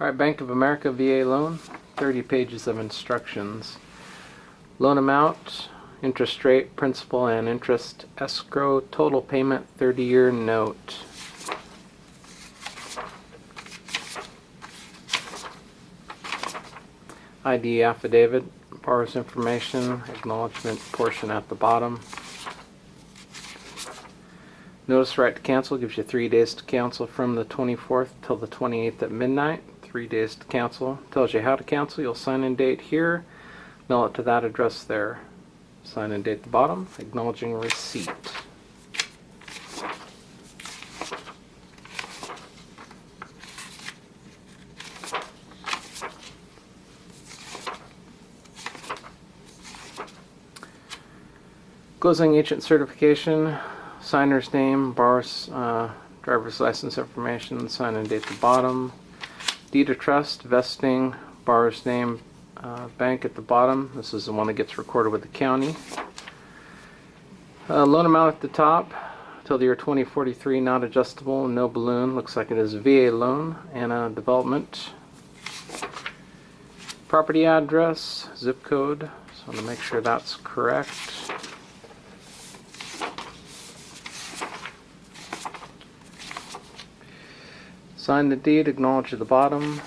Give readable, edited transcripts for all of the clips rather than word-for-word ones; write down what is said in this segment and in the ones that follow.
Alright, Bank of America VA loan, 30 pages of instructions. Loan amount, interest rate, principal and interest, escrow, total payment, 30-year note. ID affidavit, borrower's information, acknowledgement portion at the bottom. Notice right to cancel gives you 3 days to cancel from the 24th till the 28th at midnight. 3 days to cancel. Tells you how to cancel. You'll sign and date here. Mail it to that address there. Sign and date at the bottom. Acknowledging receipt. Closing agent certification. Signer's name, borrower's driver's license information, sign and date at the bottom. Deed of trust, vesting, borrower's name, bank at the bottom. This is the one that gets recorded with the county. Loan amount at the top, till the year 2043, not adjustable, no balloon. Looks like it is a VA loan and a development. Property address, zip code, so I want to make sure that's correct. Sign the deed, acknowledge at the bottom.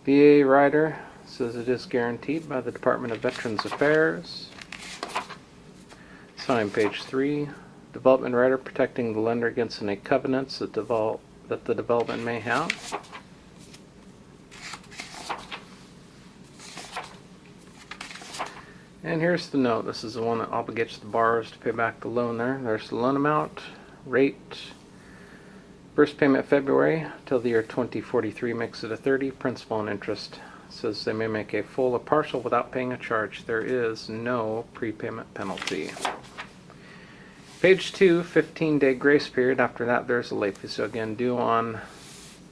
VA rider says it is guaranteed by the Department of Veterans Affairs. Sign page 3. Development rider protecting the lender against any covenants that the development may have. And here's the note. This is the one that obligates the borrowers to pay back the loan there. There's the loan amount, rate. First payment February till the year 2043 makes it a 30. Principal and interest. It says they may make a full or partial without paying a charge. There is no prepayment penalty. Page 2, 15-day grace period. After that there's a late fee. So again, due on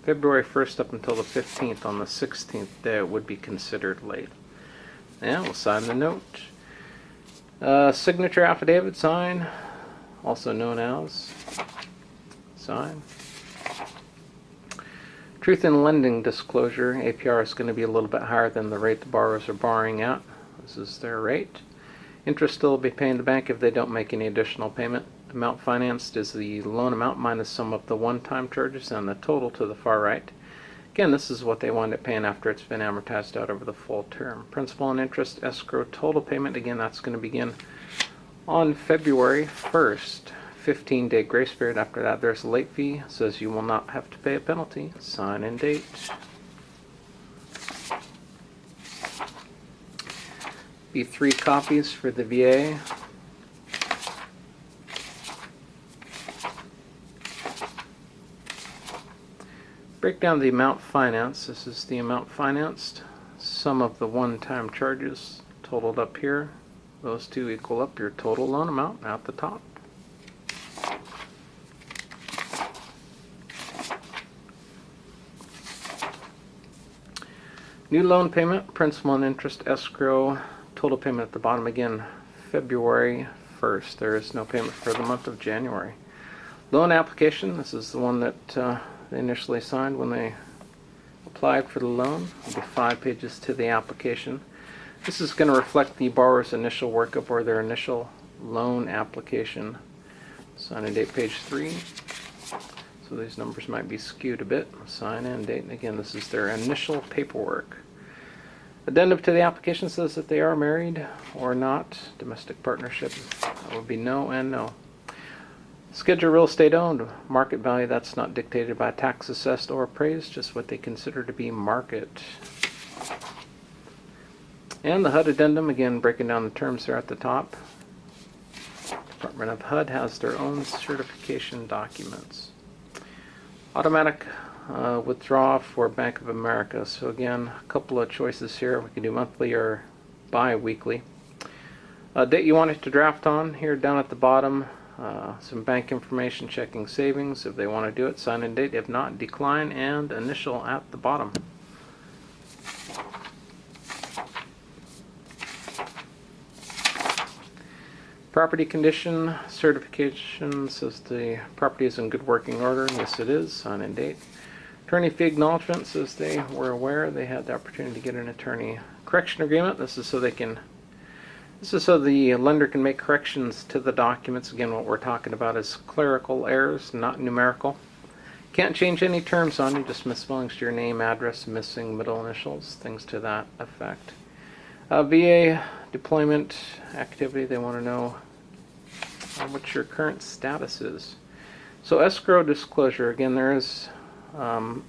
February 1st up until the 15th. On the 16th day it would be considered late. And we'll sign the note. Signature affidavit sign, also known as sign. Truth in lending disclosure, APR is going to be a little bit higher than the rate the borrowers are borrowing at. This is their rate. Interest still will be paying the bank if they don't make any additional payment. Amount financed is the loan amount minus some of the one-time charges and the total to the far right. Again, this is what they wind up paying after it's been amortized out over the full term. Principal and interest, escrow, total payment. Again, that's going to begin on February 1st. 15-day grace period. After that there's a late fee. It says you will not have to pay a penalty. Sign and date. Be 3 copies for the VA. Break down the amount financed. This is the amount financed. Sum of the one-time charges totaled up here. Those two equal up your total loan amount at the top. New loan payment, principal and interest, escrow, total payment at the bottom. Again, February 1st. There is no payment for the month of January. Loan application, this is the one that they initially signed when they applied for the loan. There'll be 5 pages to the application. This is going to reflect the borrower's initial workup or their initial loan application. Sign and date page 3. So these numbers might be skewed a bit. Sign and date. And again, this is their initial paperwork. Addendum to the application says that they are married or not. Domestic partnership. That would be no and no. Schedule real estate owned. Market value, that's not dictated by tax assessed or appraised, just what they consider to be market. And the HUD addendum, again breaking down the terms there at the top. Department of HUD has their own certification documents. Automatic withdrawal for Bank of America. So again, a couple of choices here. We can do monthly or bi-weekly. Date you want it to draft on here down at the bottom. Some bank information, checking savings if they want to do it. Sign and date. If not, decline, and initial at the bottom. Property condition certification says the property is in good working order. Yes, it is. Sign and date. Attorney fee acknowledgement says they were aware they had the opportunity to get an attorney correction agreement. This is so the lender can make corrections to the documents. Again, what we're talking about is clerical errors, not numerical. Can't change any terms on you, just misspellings to your name, address, missing middle initials, things to that effect. VA deployment activity, they want to know what your current status is. So escrow disclosure, again, there is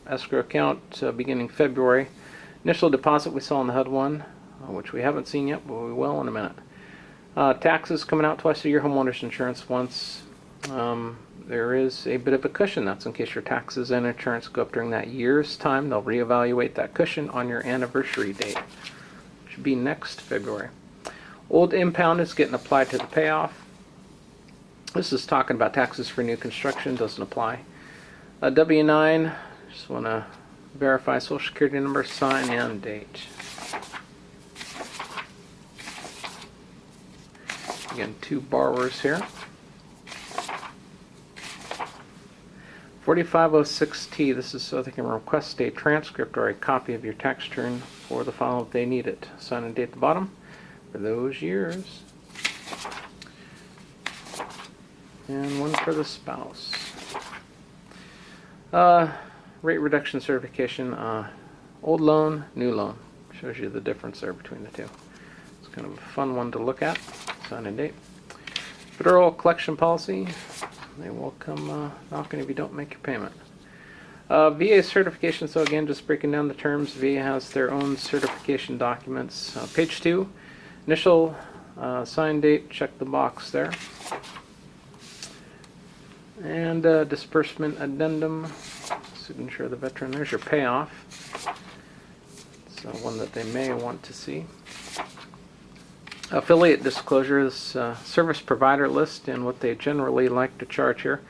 escrow account beginning February. Initial deposit we saw in the HUD one, which we haven't seen yet, but we will in a minute. Taxes coming out twice a year, homeowners insurance once. There is a bit of a cushion. That's in case your taxes and insurance go up during that year's time. They'll reevaluate that cushion on your anniversary date. Should be next February. Old impound is getting applied to the payoff. This is talking about taxes for new construction. Doesn't apply. W-9, just want to verify Social Security number, sign, and date. Again, 2 borrowers here. 4506T, this is so they can request a transcript or a copy of your tax return for the file if they need it. Sign and date at the bottom for those years. And one for the spouse. Rate reduction certification, old loan, new loan. Shows you the difference there between the two. It's kind of a fun one to look at. Sign and date. Federal collection policy. They will come knocking if you don't make your payment. VA certification, so again, just breaking down the terms. VA has their own certification documents. Page 2, initial sign date, check the box there. And disbursement addendum, signature of the veteran. There's your payoff. It's one that they may want to see. Affiliate disclosure is service provider list and what they generally like to charge here.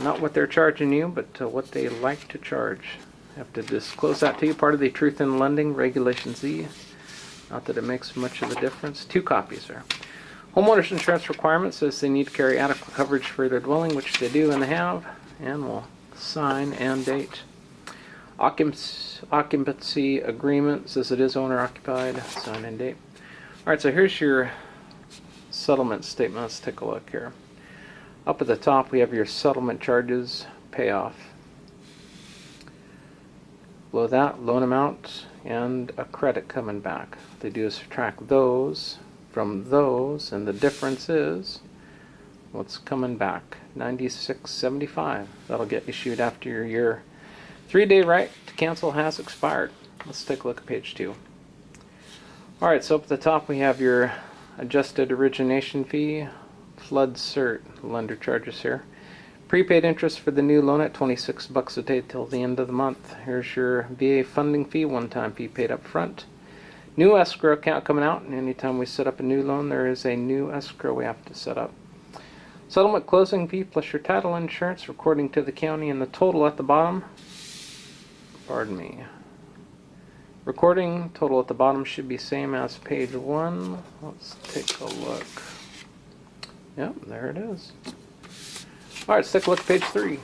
Not what they're charging you, but what they like to charge. Have to disclose that to you. Part of the Truth in Lending Regulation Z. Not that it makes much of a difference. 2 copies there. Homeowners insurance requirement says they need to carry adequate coverage for their dwelling, which they do and they have. And we'll sign and date. Occupancy agreement says it is owner occupied. Sign and date. Alright, so here's your settlement statement. Let's take a look here. Up at the top we have your settlement charges, payoff. Below that, loan amount and a credit coming back. What they do is subtract those from those, and the difference is what's coming back. $96.75. That'll get issued after your 3-day right to cancel has expired. Let's take a look at page 2. Alright, so up at the top we have your adjusted origination fee, flood cert, lender charges here. Prepaid interest for the new loan at $26 a day till the end of the month. Here's your VA funding fee, one-time fee paid up front. New escrow account coming out, and anytime we set up a new loan, there is a new escrow we have to set up. Settlement closing fee plus your title insurance, recording to the county, and the total at the bottom. Pardon me. Recording total at the bottom should be same as page 1. Let's take a look. Yep, there it is. Alright, let's take a look at page 3.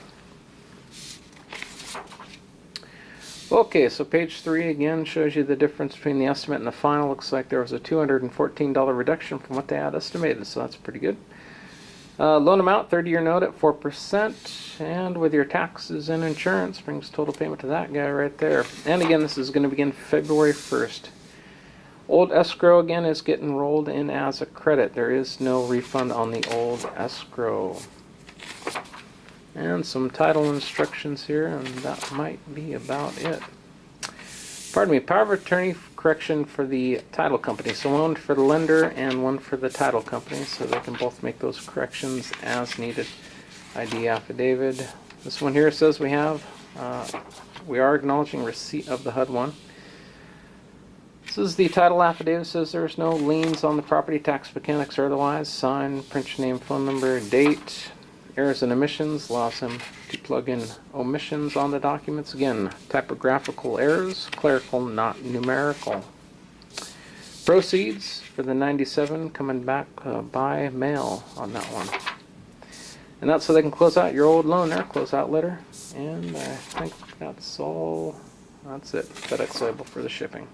Okay, so page 3 again shows you the difference between the estimate and the final. Looks like there was a $214 reduction from what they had estimated, so that's pretty good. Loan amount, 30-year note at 4%, and with your taxes and insurance, brings total payment to that guy right there. And again, this is going to begin February 1st. Old escrow, again, is getting rolled in as a credit. There is no refund on the old escrow. And some title instructions here, and that might be about it. Pardon me, power of attorney correction for the title company. So one for the lender and one for the title company, so they can both make those corrections as needed. ID affidavit. This one here says we are acknowledging receipt of the HUD one. This is the title affidavit. Says there's no liens on the property, tax mechanics or otherwise. Sign, print your name, phone number, date. Errors and omissions, allows him to plug in omissions on the documents. Again, typographical errors, clerical, not numerical. Proceeds for the 97 coming back by mail on that one. And that's so they can close out your old loan there, close out letter. And I think that's all. That's it. FedEx label for the shipping.